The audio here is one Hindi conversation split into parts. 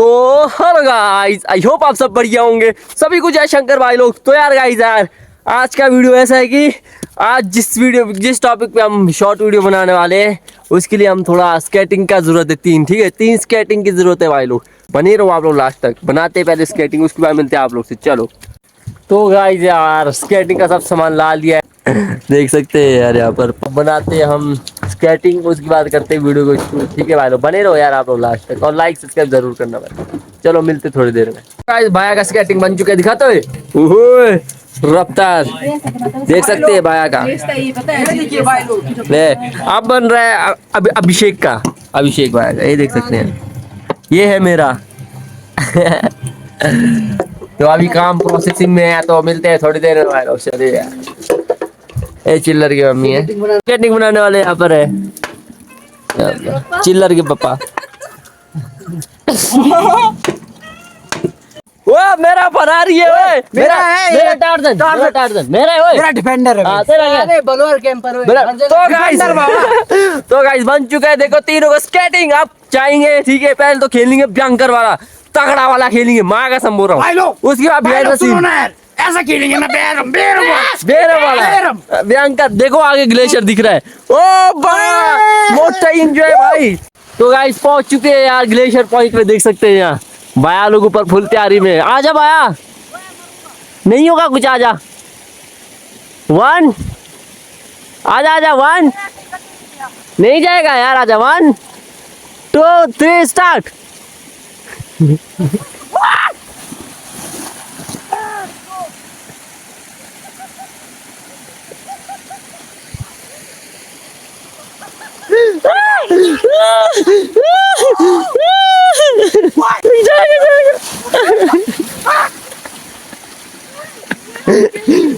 तो हेलो गाइस, आई होप आप सब बढ़िया होंगे। सभी को जय शंकर भाई लोग। तो यार गाइस, यार आज का वीडियो ऐसा है कि आज जिस टॉपिक पे हम शॉर्ट वीडियो बनाने वाले हैं उसके लिए हम थोड़ा स्केटिंग का जरूरत है। ठीक है, 3 स्केटिंग की जरूरत है भाई लोग। बने रहो आप लोग लास्ट तक। बनाते हैं पहले स्केटिंग, उसके बाद मिलते हैं आप लोग से। चलो तो गाइस यार स्केटिंग का सब सामान ला लिया है देख सकते हैं यार। यहाँ पर बनाते हैं हम स्केटिंग, उसके बाद करते हैं वीडियो को शूट। ठीक है भाई लोग, बने रहो यार आप लोग लास्ट तक और लाइक सब्सक्राइब जरूर करना भाई। चलो मिलते थोड़ी देर में। गाइस भाया का स्केटिंग बन चुका है, दिखाते हुए रफ्तार देख सकते हैं भाया का। ले अब बन रहा है अभिषेक का, अभिषेक भाया का, ये देख सकते हैं। ये है मेरा तो अभी काम प्रोसेसिंग में है, तो मिलते हैं थोड़ी देर में। चलिए यार, ये चिल्लर की मम्मी है, स्केटिंग बनाने वाले यहाँ पर है चिल्लर के पापा। वो मेरा बना रही है ओए, मेरा टार्जन मेरा डिफेंडर है। तेरा बलोर कैंपर तो गाइस बन चुका है। देखो तीनों को स्केटिंग अब चाहेंगे। ठीक है, पहले तो खेलेंगे भयंकर वाला, तगड़ा वाला खेलेंगे, माँ का संबोल रहा हूँ। उसके बाद ऐसा खेलेंगे ना, बेरम वाला भयंकर। देखो आगे ग्लेशियर दिख रहा है। ओ बड़ा मोटा एंजॉय भाई। तो गाइस पहुंच चुके हैं यार ग्लेशियर पॉइंट पे, देख सकते हैं यहाँ बाया लोग ऊपर फुल तैयारी में। आजा बाया, नहीं होगा कुछ, आजा 1 आजा आजा 1 नहीं जाएगा यार, आजा 1 2 3 स्टार्ट।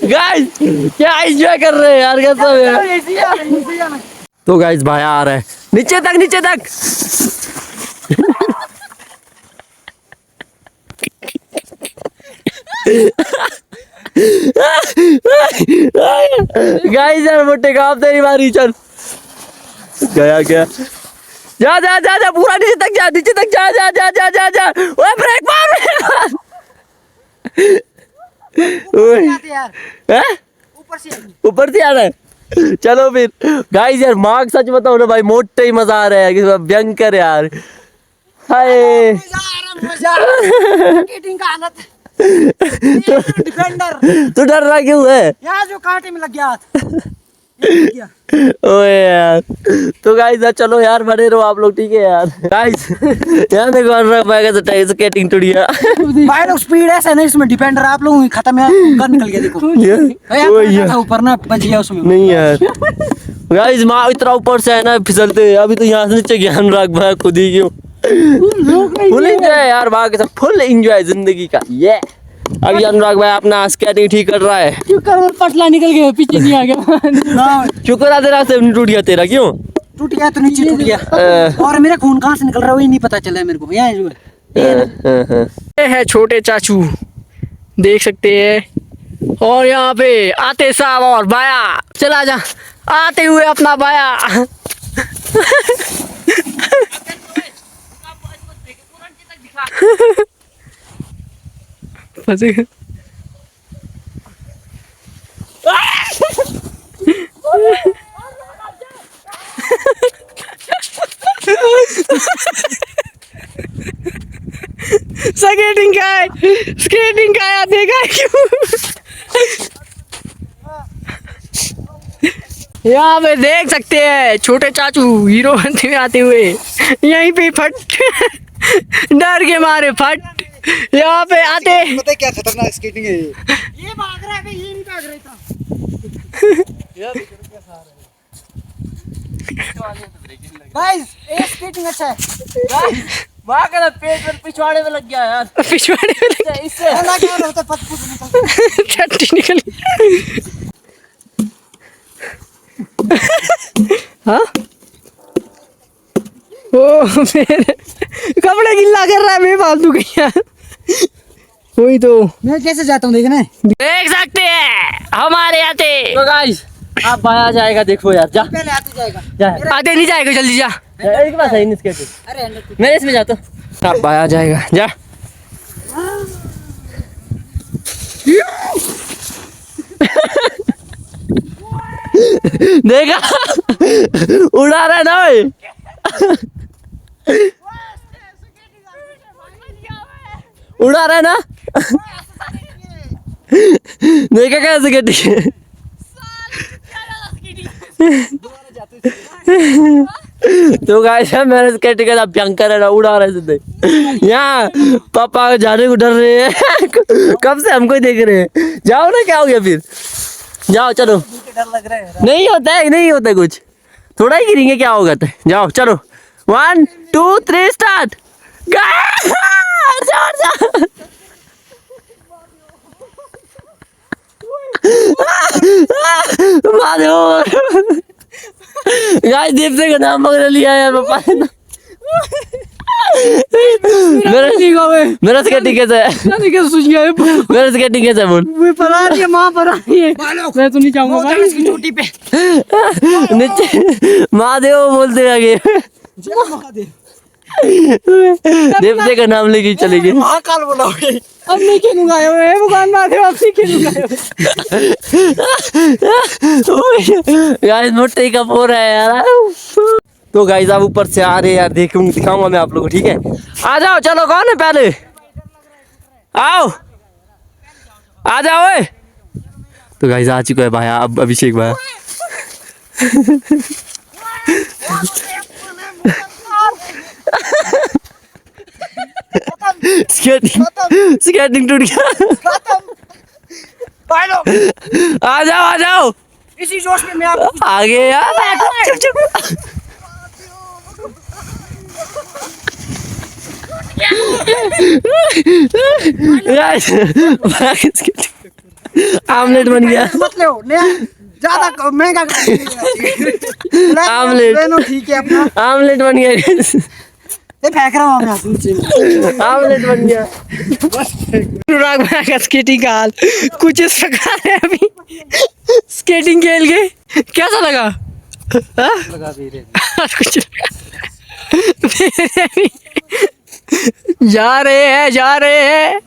गाइस क्या एंजॉय कर रहे हैं यार, कैसा है। तो गाइस भाई आ रहा है नीचे तक, नीचे तक। गाइस यार मोटे काम तेरी बारी, चल गया क्या। जा जा जा जा पूरा नीचे तक जा, नीचे तक जा जा जा जा जा जा। ओए ब्रेक मार ऊपर से आ रहा है। चलो फिर गाइस यार मार्क सच बताओ ना भाई, मोटे ही मजा आ रहा है, भयंकर यार। हाय तो डर रहा क्यों है यार, जो कांटे में लग गया ओए यार। तो गाइस चलो यार बने रहो आप लोग। ठीक है यार गाइस यार देखो अनुराग भाई का टाइस स्केटिंग टूटिया भाई लोग स्पीड ऐसा नहीं, इसमें डिपेंडर आप लोग खत्म है, कर निकल गया देखो था ऊपर ना, बच गया उसमें। नहीं यार गाइस माँ इतना ऊपर से है ना फिसलते। अभी तो यहाँ से नीचे गया अनुराग भाई खुद ही क्यों। फुल एंजॉय यार भाई के साथ, फुल एंजॉय जिंदगी का। ये अभी अनुराग भाई अपना स्केटिंग ठीक कर रहा है। शुक्र पटला निकल गया, पीछे नहीं आ गया। शुक्र है तेरा से टूट गया। तेरा क्यों टूट गया? तो नीचे टूट गया। और मेरा खून कहाँ से निकल रहा है वही नहीं पता चला है मेरे को। यहाँ ये है छोटे चाचू, देख सकते हैं। और यहाँ पे आते साहब और बाया, चला जा आते हुए अपना बाया स्केटिंग का है, स्केटिंग का है, देखा है क्यों। यहाँ पे देख सकते हैं छोटे चाचू हीरो बनते हुए आते हुए, यहीं पे फट डर के मारे फट यहाँ पे आते। पता है क्या खतरनाक स्केटिंग है ये भाग रहा है, ये नहीं भाग रहा था। गाइस ये स्केटिंग अच्छा है। गाइस माँ का पेट पर पिछवाड़े में लग गया यार, पिछवाड़े में लग गया। इससे ना क्या होता है, पत छट्टी निकल। हाँ ओ मेरे कपड़े गिल्ला कर रहा है, मैं फालतू गई यार। वही तो मैं कैसे जाता हूँ देखने। देख सकते हैं हमारे आते। तो गाइस आप बाया जाएगा, देखो यार जा। पहले आते जाएगा। जा आते नहीं जाएगा, जल्दी जा। एक बार सही नहीं स्केटिंग। अरे मेरे इसमें जा तो अब भाई आ जाएगा, जा। देखा, उड़ा रहा है ना भाई। उड़ा रहा है ना। देखा कैसे स्केटिंग। तो गाइस मैंने स्केटिंग का भयंकर है ना, उड़ा रहे सीधे। यहाँ पापा जाने को डर रहे हैं। कब से हमको ही देख रहे हैं। जाओ ना, क्या हो गया फिर, जाओ चलो। डर लग रहा है। नहीं होता है, नहीं होता कुछ, थोड़ा ही गिरेंगे, क्या होगा। तो जाओ चलो, 1 2 3 स्टार्ट। गाइस दीप से का नाम पकड़ लिया है पापा ने। मेरा स्केटिंग कैसा है, मेरा स्केटिंग कैसा है बोल। पर आ रही है, माँ पर आ रही है। मैं तो नहीं चाहूंगा भाई इसकी चोटी पे नीचे महादेव बोलते आगे। देवते का नाम लेके चलेगी। महाकाल बोलोगे। अब नहीं खेलूंगा मैं, भगवान महादेव अब नहीं खेलूंगा। गाइस मोटे का हो रहा है यार। तो गाइस आप ऊपर से आ रहे हैं यार, देखूंगा, दिखाऊंगा मैं आप लोगों को, ठीक है। आ जाओ चलो, कौन है पहले, आओ आ जाओ। ओए तो गाइस आ चुका है भाई, अब अभिषेक भाई। स्केटिंग टूट गया। आ जाओ आ जाओ, इसी जोश में मैं आपको आगे यार। चुप चुप। आमलेट बन गया। मत ले ज्यादा महंगा आमलेट। ठीक है अपना। आमलेट बन गया, ये फेंक रहा हूँ मैं नीचे। आमलेट बन गया। अनुराग भाई का स्केटिंग का हाल कुछ इस प्रकार है। अभी स्केटिंग खेल के कैसा लगा? हाँ? कुछ लगा। जा रहे हैं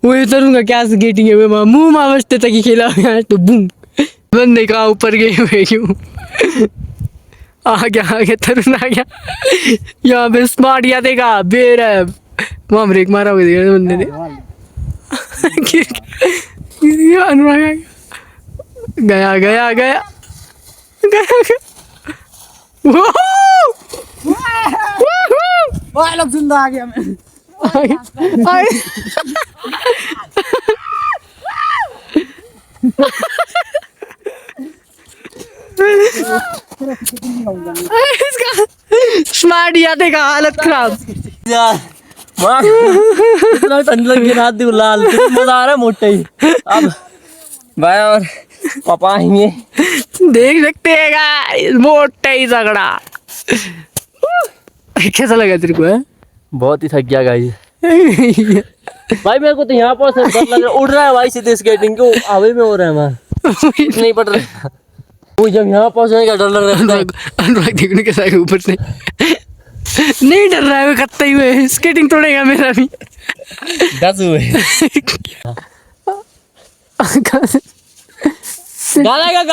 वो उतरूंगा क्या स्केटिंग है। मैं मुंह में बचते तक ही खेला तो बूम बंदे कहाँ ऊपर गए हुए क्यों। आ गया तरुण आ गया। यहाँ पे स्मार्ट या देखा बेर है, वहाँ ब्रेक मारा हुआ देखा बंदे ने। गिर गया अनुराग आ गया। गया वो लोग जिंदा आ गया मैं। इसका स्मार्ट यादे का हालत खराब यार माँ इतना ठंड लग गया, रात लाल मजा आ रहा है मोटे ही। अब भाई और पापा आएंगे, देख सकते हैं गाइस मोटा ही झगड़ा। कैसा लगा तेरे को है? बहुत ही थक गया गाइस। भाई मेरे को तो यहाँ पर डर लग रहा है, उड़ रहा है भाई सीधे स्केटिंग को, हवा में हो रहा है वहाँ नहीं पड़ रहा। वो जब यहाँ पहुँचने का डर लग रहा है। अनुराग देखने के साथ ऊपर से नहीं डर रहा है, वो कत्ता ही हुए स्केटिंग तोड़ेगा मेरा भी। 10 हुए गालेगा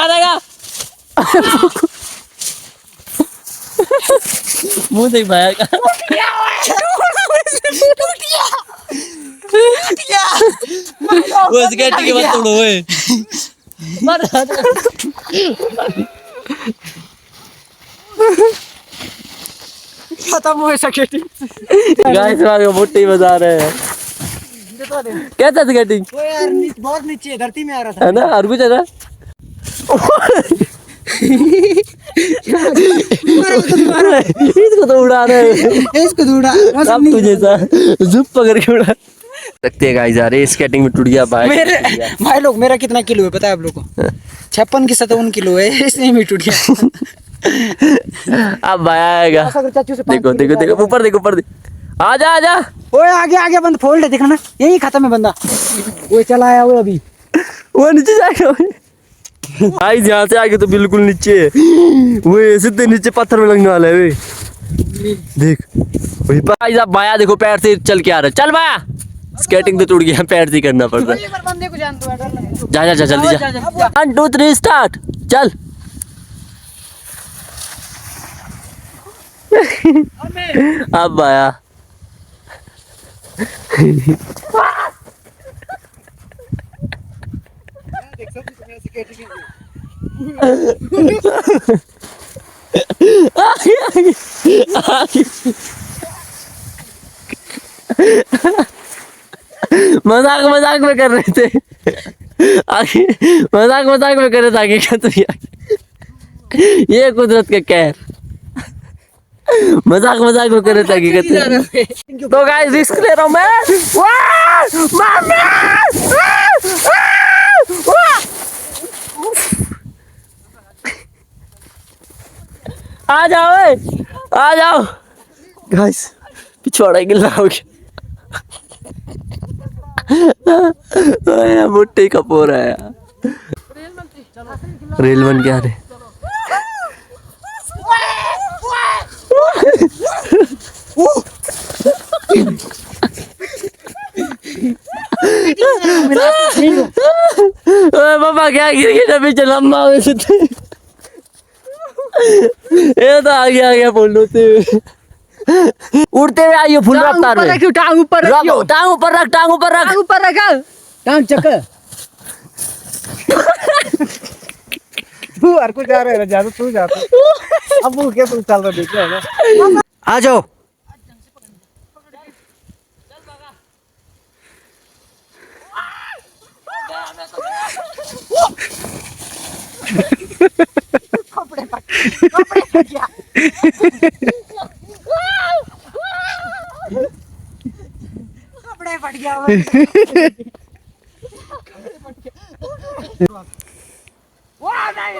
मुंह देख भाई का। वो स्केटिंग के बाद तोड़ो ओए। खत्म हो स्केटिंग। गाइस वाले मोटे ही बजा रहे हैं। कैसा स्केटिंग? वो यार बहुत नीचे धरती में आ रहा था है ना, और कुछ है ना। इसको तो उड़ा रहे हैं। इसको दूड़ा अब तुझे सा जुप पकड़ के उड़ा सकते हैं गाइस। यार स्केटिंग में टूट गया भाई। मेरे भाई लोग मेरा कितना किलो है पता है आप लोग को? 56 की 57 किलो है, इसलिए भी टूट गया। अब भाई आएगा। देखो देखो देखो ऊपर देखो, ऊपर देखो। आजा ओए आगे बंद फोल्ड है, देखना ना यही खत्म है बंदा। वो चला आया वो अभी, वो नीचे जाएगा गाइस। यहाँ से आगे तो बिल्कुल नीचे है, वो सीधे नीचे पत्थर में लगने वाला है वे। देख गाइस अब माया देखो पैर से चल के आ रहा है, चल माया। स्केटिंग तो टूट गया, पैर से करना पड़ रहा है। बंदे को जान दो, जा जा जा जल्दी जा। 1 2 3 स्टार्ट, चल। अब माया मजाक मजाक में कर रहे थे, आगे मजाक मजाक में कर रहे थे, आगे क्या तो ये कुदरत का कहर। मजाक मजाक में कर रहे थे, आगे कहते। तो गाइस रिस्क ले रहा हूं मैं। वाह! मामा! आ जाओ आ जाओ गाइस, पिछवाड़ा गिल्ला हो गया। मुट्ठी का पोरा है यार। रेल बन क्या रे। पापा क्या गिर गया जब पीछे लंबा वैसे ये तो आ गया फुल उड़ते हुए, उड़ते हुए आइए फुल रफ्तार में। टांग ऊपर रखियो, टांग ऊपर रख, टांग ऊपर रख, टांग ऊपर रखा, टांग चक्कर। तू हर को जा रहा है, जा तू जा। अब वो क्या तुम चल रहा देख रहे हो ना। आ जाओ। कपड़े फट गया। कपड़े फट गया। वाह नहीं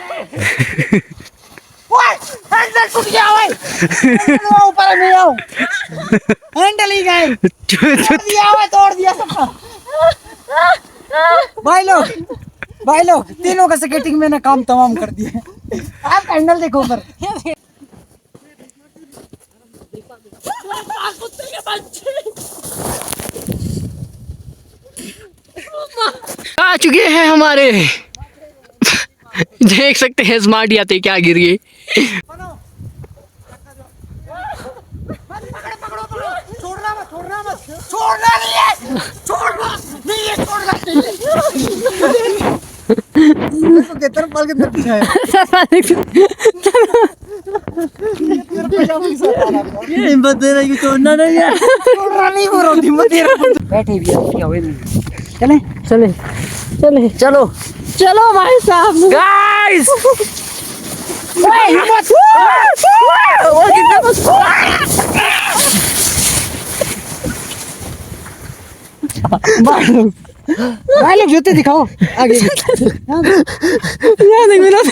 हैंडल टूट गया भाई। ऊपर नहीं आओ, हैंडल ही गए, तोड़ दिया सबका। भाई लोग तीनों का स्केटिंग में ना काम तमाम कर दिया। आप हैंडल देखो ऊपर। आ चुके हैं हमारे, देख सकते हैं स्मार्ट याते क्या गिर गए। छोड़ना नहीं है, छोड़ना नहीं है, छोड़ना नहीं है। देखो कितना पल के तरफ है। ये हिम्मत दे रहा है कि छोड़ना नहीं है, छोड़ना नहीं हो रहा, हिम्मत दे रहा है। बैठे भी चले चले चले चलो चलो भाई साहब। गाइस हिम्मत। भाई लोग जूते दिखाओ आगे। यार देख मेरा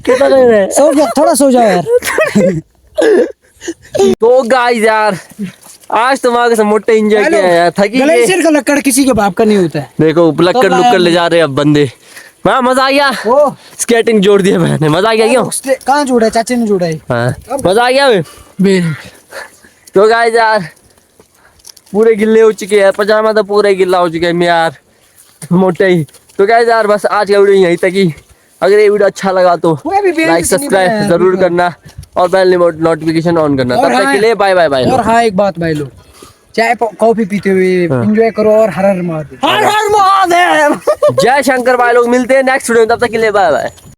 कितना लग रहा है। सो जाओ, थोड़ा सो जाओ यार। तो गाइस यार आज तुम्हारे से मोटे एंजॉय किया यार, थकी गए। ग्लेशियर का लक्कड़ किसी के बाप का नहीं होता है। देखो लक्कड़ लुक्कड़ ले जा रहे हैं अब बंदे। हाँ मजा आ गया, ओ स्केटिंग जोड़ दिया मैंने, मजा आ गया क्यों। कहाँ जोड़ा है, चाचे ने जोड़ा है। हाँ मजा आ गया बे। तो गाइस यार पूरे गिल्ले हो चुके हैं, पजामा तो पूरा ही गिल्ला हो चुका है यार, मोटे ही। तो गाइस यार बस आज का वीडियो यहीं तक ही। अगर ये वीडियो अच्छा लगा तो लाइक सब्सक्राइब जरूर करना और बेल नोटिफिकेशन ऑन करना। तब तक के लिए बाय बाय बाय। और हाँ एक बात भाई लोग, चाय कॉफी पीते हुए एंजॉय करो और हर हर महादेव। जय शंकर भाई लोग, मिलते हैं नेक्स्ट वीडियो में, तब तक के लिए बाय बाय।